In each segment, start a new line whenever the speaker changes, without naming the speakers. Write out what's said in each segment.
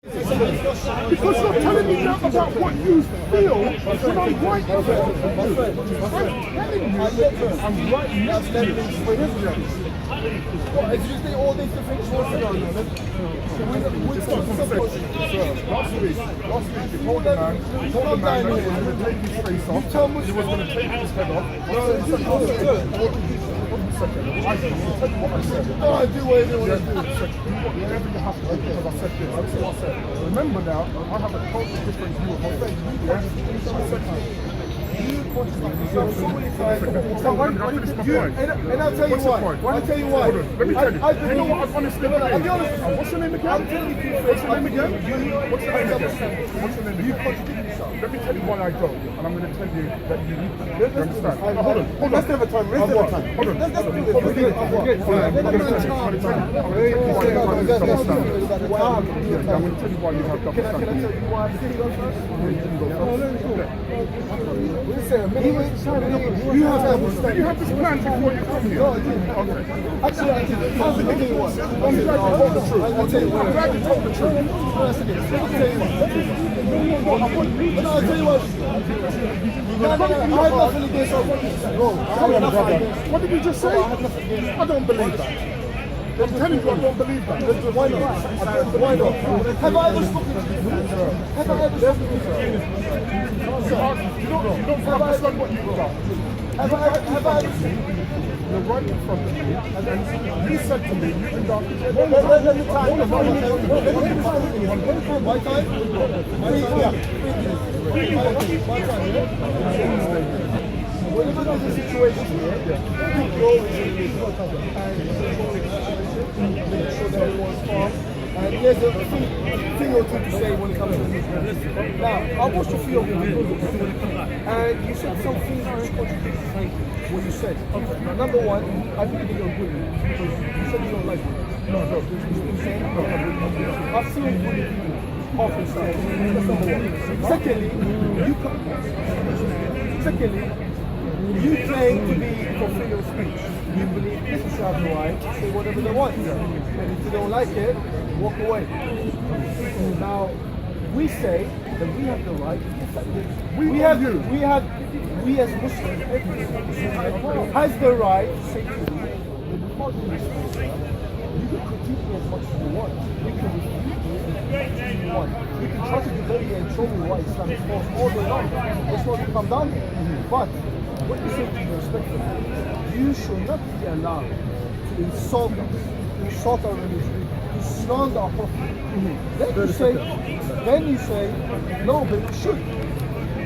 Because you're telling me now about what you feel when I'm right in front of you. I'm telling you, I'm right next to you.
What, it's just all these different choices on you.
Last week, you told the man that he was going to take his face off, he was going to take his head off. Second. I tell you what I said.
No, I do whatever you want to do.
Whatever you have to do, because I said this. That's what I said. Remember now, I have a totally different view of things. I said to you.
So many times. And I'll tell you why. I'll tell you why.
Hold on, let me tell you. You know what I've honestly been
I'll be honest.
What's your name again?
I'm telling you,
what's your name again? What's your name again? What's your name
You
again?
contradict yourself.
Let me tell you why I go, and I'm going to tell you that you understand. Hold on.
Let's have a time. Let's have a time.
Hold on.
Let's do this. I'm going to tell you
why you have double
Can I tell you why I'm saying that first? You
have this plan before you come here.
No, I didn't.
Okay.
Actually, I didn't. I'll tell you what.
I'm glad you told the truth.
I'll tell you what.
I'm glad you told the truth.
I'll tell you what. I'll tell you what. I have nothing against our bro.
What did you just say? I don't believe that. I'm telling you, I don't believe that.
Why not? Why not? Have I ever spoken to you? Have I ever spoken to you?
You don't understand what you've done.
Have I ever spoken to you?
You're right in front of me, and then you said to me, you can go.
Let me time. My time? My time, yeah? Whenever there's a situation here, you're always in this and make sure that everyone's calm. And there's a thing or two to say when it comes to this. Now, I watched a few of your videos, and you said some things are in contradiction what you said. Now, number one, I believe you're a bully because you said you don't like bullies. No. I've seen bully people off the side. That's number one. Secondly, you claim to be for freedom of speech. You believe people should have the right to say whatever they want. And if you don't like it, walk away. Now, we say that we have the right. We as Muslims, everyone has the right to say to you, because of this, you can critique me as much as you want. You can refute me as much as you want. You can try to debate me and show me why Islam is false all day long. That's what we come down here. But what you say to me respectfully, you should not be allowed to insult us, insult our religion, to slander our prophet. Then you say, no, but you should.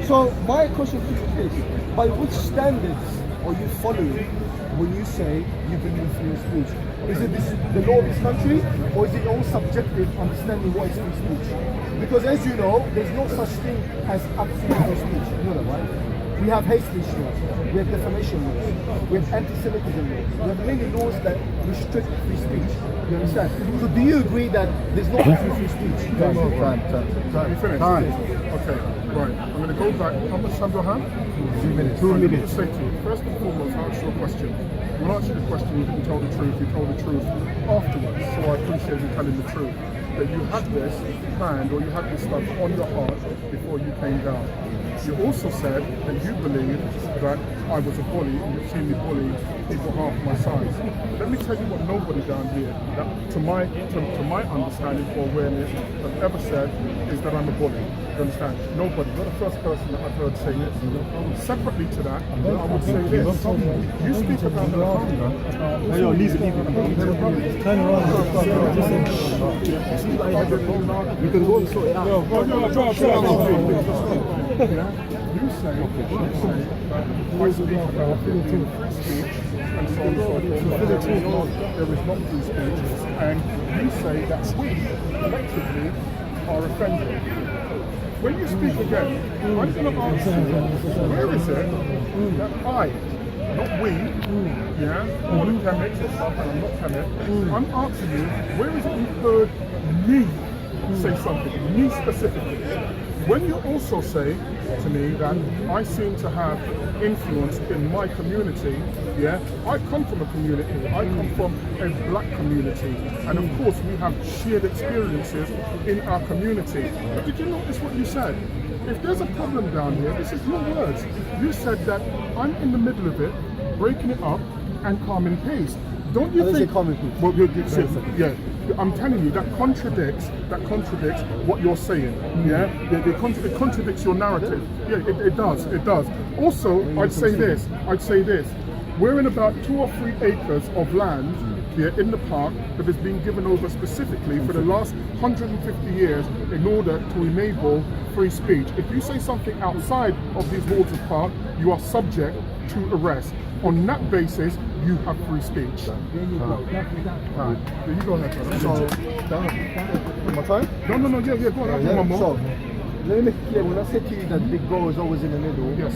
So my question to you is this: by which standards are you following when you say you believe in free speech? Is it the law of this country, or is it your own subjective understanding what is free speech? Because as you know, there's no such thing as absolute free speech. You know that, right? We have hate speech laws, we have defamation laws, we have anti-Semitism laws, we have many laws that restrict free speech. You understand? So do you agree that there's no free speech?
Time. You finished? Okay, right. I'm going to go back. How much time do I have? 2 minutes. 2 minutes. Say to you, first and foremost, I'll ask you a question. When I ask you the question, you didn't tell the truth. You told the truth afterwards. So I appreciate you telling the truth. That you had this planned, or you had this stuff on your heart before you came down. You also said that you believe that I was a bully, and you've seen me bully people half my size. Let me tell you what nobody down here, that to my understanding or awareness, has ever said is that I'm a bully. You understand? Nobody. You're the first person that I've heard say this. Separately to that, I would say this. You speak about the hunger.
Turn around. You can go and sort it out.
You say that I speak about free speech and so on and so forth. There is not free speech, and you say that we collectively are offended. When you speak again, I'm going to ask you, where is it that I, not we, all the chemics and stuff, and I'm not chemic, I'm asking you, where is it you heard me say something, me specifically? When you also say to me that I seem to have influence in my community, yeah, I come from a community, I come from a black community, and of course we have shared experiences in our community. But did you notice what you said? If there's a problem down here, this is your words. You said that I'm in the middle of it, breaking it up and calming pace. Don't you think? Well, yeah, I'm telling you that contradicts what you're saying. Yeah, it contradicts your narrative. Yeah, it does. It does. Also, I'd say this. We're in about 2 or 3 acres of land here in the park that has been given over specifically for the last 150 years in order to enable free speech. If you say something outside of these walls of park, you are subject to arrest. On that basis, you have free speech.
There you go.
There you go ahead, brother.
So, my time?
No, yeah, go on. One more.
So, let me make it clear. When I said to you that big goal is always in the middle,
Yes.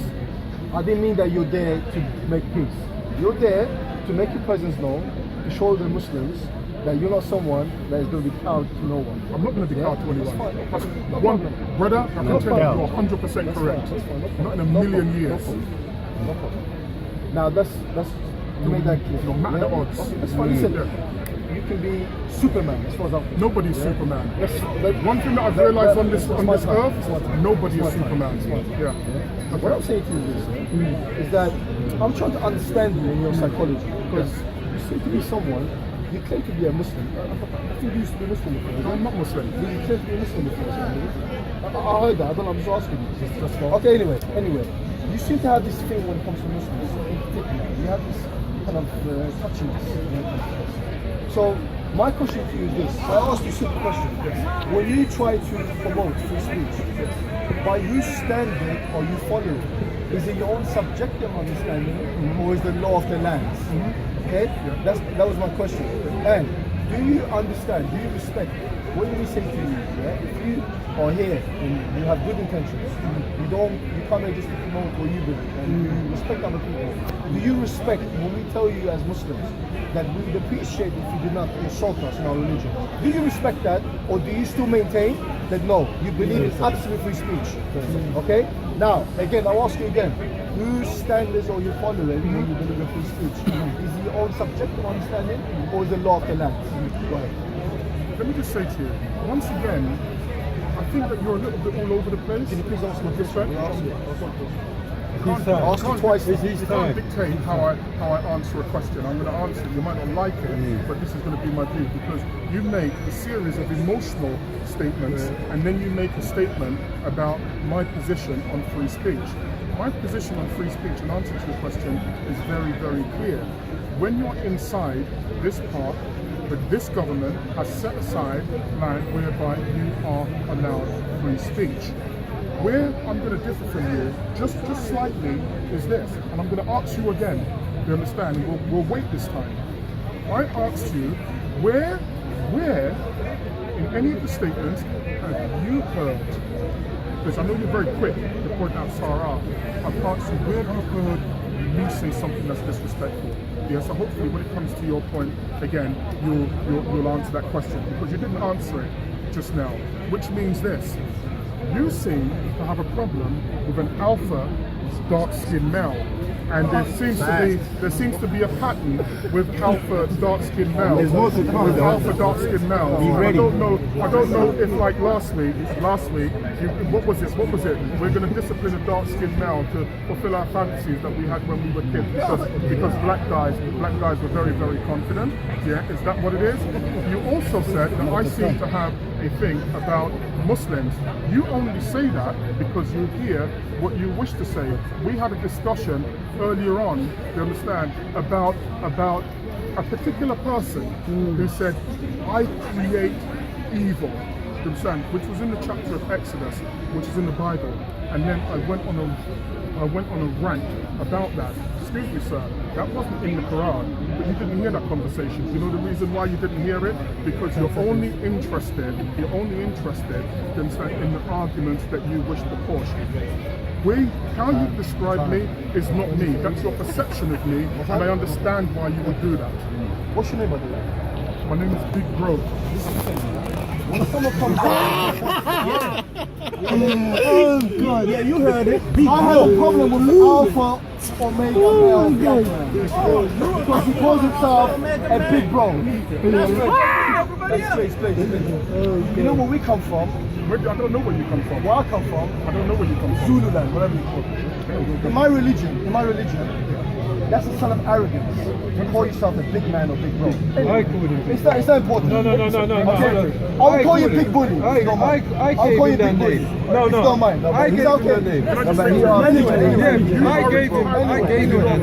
I didn't mean that you're there to make peace. You're there to make your presence known, to show the Muslims that you're not someone that is going to be cowed to no one.
I'm not going to be cowed to anyone.
That's fine. No
One,
problem.
brother, I can
No
tell you
problem.
you're 100%
That's
correct.
fine, that's fine, no problem.
Not in a
No
million
problem.
years.
No problem. Now that's to make that clear.
No matter the odds.
Okay, that's fine. Listen,
Yeah.
you can be Superman as far as I'm concerned.
Nobody's Superman.
That's
One thing that I've realized on this
that's my time.
earth,
That's my time.
nobody is
That's my time.
Superman.
That's my time.
Yeah.
What I'm saying to you is that I'm trying to understand you in your psychology because you seem to be someone. You claim to be a Muslim. I think you used to be Muslim before.
No, I'm not Muslim.
You claim to be a Muslim before. I heard that. I don't know. I'm just asking you. Okay. Anyway, you seem to have this thing when it comes to Muslims. In particular, you have this kind of touchiness when it comes to this. So my question to you is this. I asked you a simple question. When you try to promote free speech, by you standing or you following, is it your own subjective understanding or is the law of the land? Okay? That was my question. And do you understand, do you respect what we say to you, if you are here and you have good intentions, you come here just to promote what you believe and you respect other people. Do you respect when we tell you as Muslims that we would appreciate if you did not insult us in our religion? Do you respect that or do you still maintain that no, you believe in absolute free speech? Okay? Now, again, I'll ask you again. Whose standards are you following when you believe in free speech? Is it your own subjective understanding or is the law of the land? Go ahead.
Let me just say to you, once again, I think that you're a little bit all over the place.
Can you please ask me this
Respect?
I asked you twice.
You can't dictate how I answer a question. I'm going to answer it. You might not like it, but this is going to be my view because you make a series of emotional statements and then you make a statement about my position on free speech. My position on free speech, in answer to your question, is very, very clear. When you're inside this park, but this government has set aside land whereby you are allowed free speech. Where I'm going to differ from you, just slightly, is this, and I'm going to ask you again. You understand? We'll wait this time. I asked you, where in any of the statements have you heard? Because I know you're very quick to point out Sarah. I've asked you, where have you heard me say something that's disrespectful? Yeah, so hopefully when it comes to your point, again, you'll answer that question because you didn't answer it just now, which means this. You seem to have a problem with an alpha dark-skinned male. And there seems to be a pattern with alpha dark-skinned males.
There's more to come.
With alpha dark-skinned males. I don't know if like last week, what was it? We're going to discipline a dark-skinned male to fulfill our fantasies that we had when we were kids because black guys were very, very confident. Yeah, is that what it is? You also said that I seem to have a thing about Muslims. You only say that because you hear what you wish to say. We had a discussion earlier on, you understand, about a particular person who said, I create evil, you understand, which was in the chapter of Exodus, which is in the Bible. And then I went on a rant about that. Excuse me, sir, that wasn't in the Quran, but you didn't hear that conversation. You know the reason why you didn't hear it? Because you're only interested, you understand, in the arguments that you wish to push. How you describe me is not me. That's your perception of me, and I understand why you would do that.
What's your name, by the way?
My name is Big Bro.
When someone comes out, Oh God! Yeah, you heard it. I have a problem with the Alpha Omega male black man because he calls himself a big bro. Explain. You know where we come from?
I don't know where you come from.
Where I come from?
I don't know where you come from.
Zululand, whatever you call it. In my religion, that's a sign of arrogance. You call yourself a big man or big bro. It's not important.
No.
Okay. I'll call you big bully.
I
call you big bully.
No.
Don't mind.
I gave him that name. I gave him that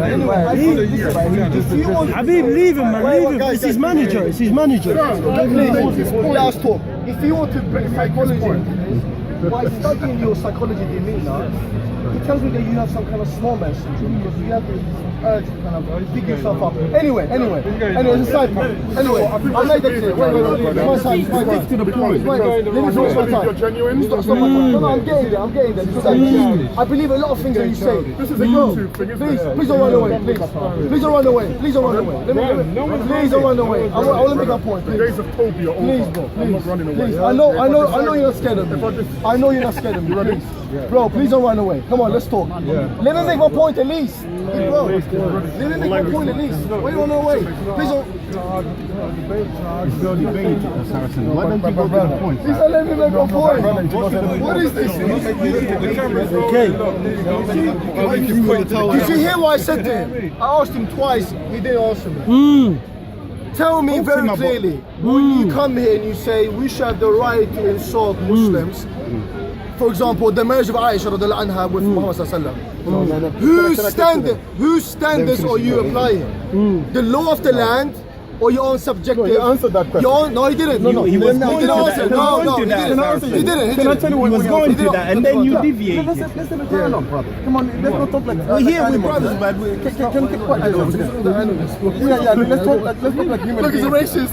name.
Habib, leave him, man. Leave him. It's his manager. It's his manager.
Let us talk. If you want to break psychology, by studying your psychology demeanor, it tells me that you have some kind of small man syndrome because you have this urge to kind of dig yourself up. Anyway, it's a side point. Anyway, I made that clear. Wait. My side. Let me finish my time.
You're genuine.
No, I'm getting there. Because I believe a lot of things that you say.
This is a YouTube thing, isn't it?
Please don't run away. Please don't run away. Please don't run away. Please don't run away. I want to make a point.
The days of Toby are over.
Please, bro.
I'm not running away.
Please. I know you're not scared of me. I know you're not scared of me. Please. Bro, please don't run away. Come on, let's talk. Let me make my point at least. Bro, let me make my point at least. Why do you run away? Please don't.
Why don't you go to the point?
Please don't let me make my point. What is this? Did you hear what I said to him? I asked him twice. He didn't answer me. Tell me very clearly, when you come here and you say we should have the right to insult Muslims, for example, the marriage of Aisha radiallahu anha with Muhammad sallallahu alaihi wasallam, whose standards are you applying? The law of the land or your own subjective?
No, you answered that question.
No, he didn't.
He was
He didn't answer. No, he didn't.
Can I tell you what
He was going to that, and then you deviated.
Let's come on, let's not talk like that.
We're here with brothers, but we
Let's talk like human
Look, he's a
beings.
racist.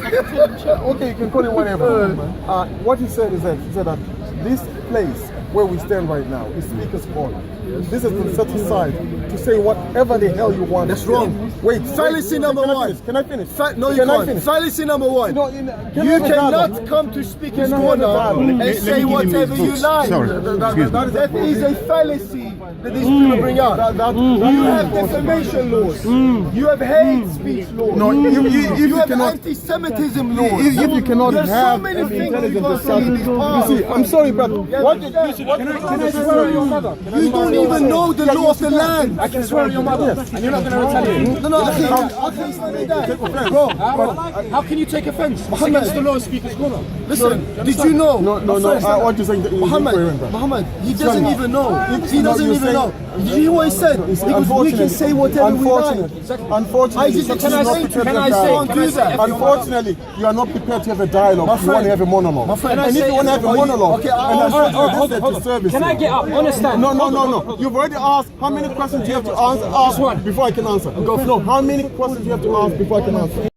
Okay, you can call it whatever. What he said is that this place where we stand right now is Speaker's Corner. This is to set aside to say whatever the hell you want.
That's wrong.
Wait,
Fallacy number one.
Can I finish?
No, you can't. Fallacy number one. You cannot come to Speaker's Corner and say whatever you like. That is a fallacy that these people bring up. You have defamation laws. You have hate speech laws.
No,
you have anti-Semitism laws.
If you cannot
There's so
have
many
an
things you
intelligent
can't see in these
discussion, you
parts.
see, I'm sorry, but
Can I swear on your mother? You don't even know the law of the land.
I can swear on your mother, and you're not going to retaliate.
No, okay, say that. Bro,
How can you take offense? It's against the law of Speaker's Corner.
listen, did you know?
No, I want to say that
Muhammad, he doesn't even know. He doesn't even know. Did you hear what he said? Because we can say whatever we like.
Unfortunately, unfortunately, you are not prepared to have a dialogue. You want to have a monologue.
My friend,
and if you want to have a monologue,
Can I get up? Understand?
No. You've already asked how many questions you have to ask before I can answer. No, how many questions you have to ask before I can answer?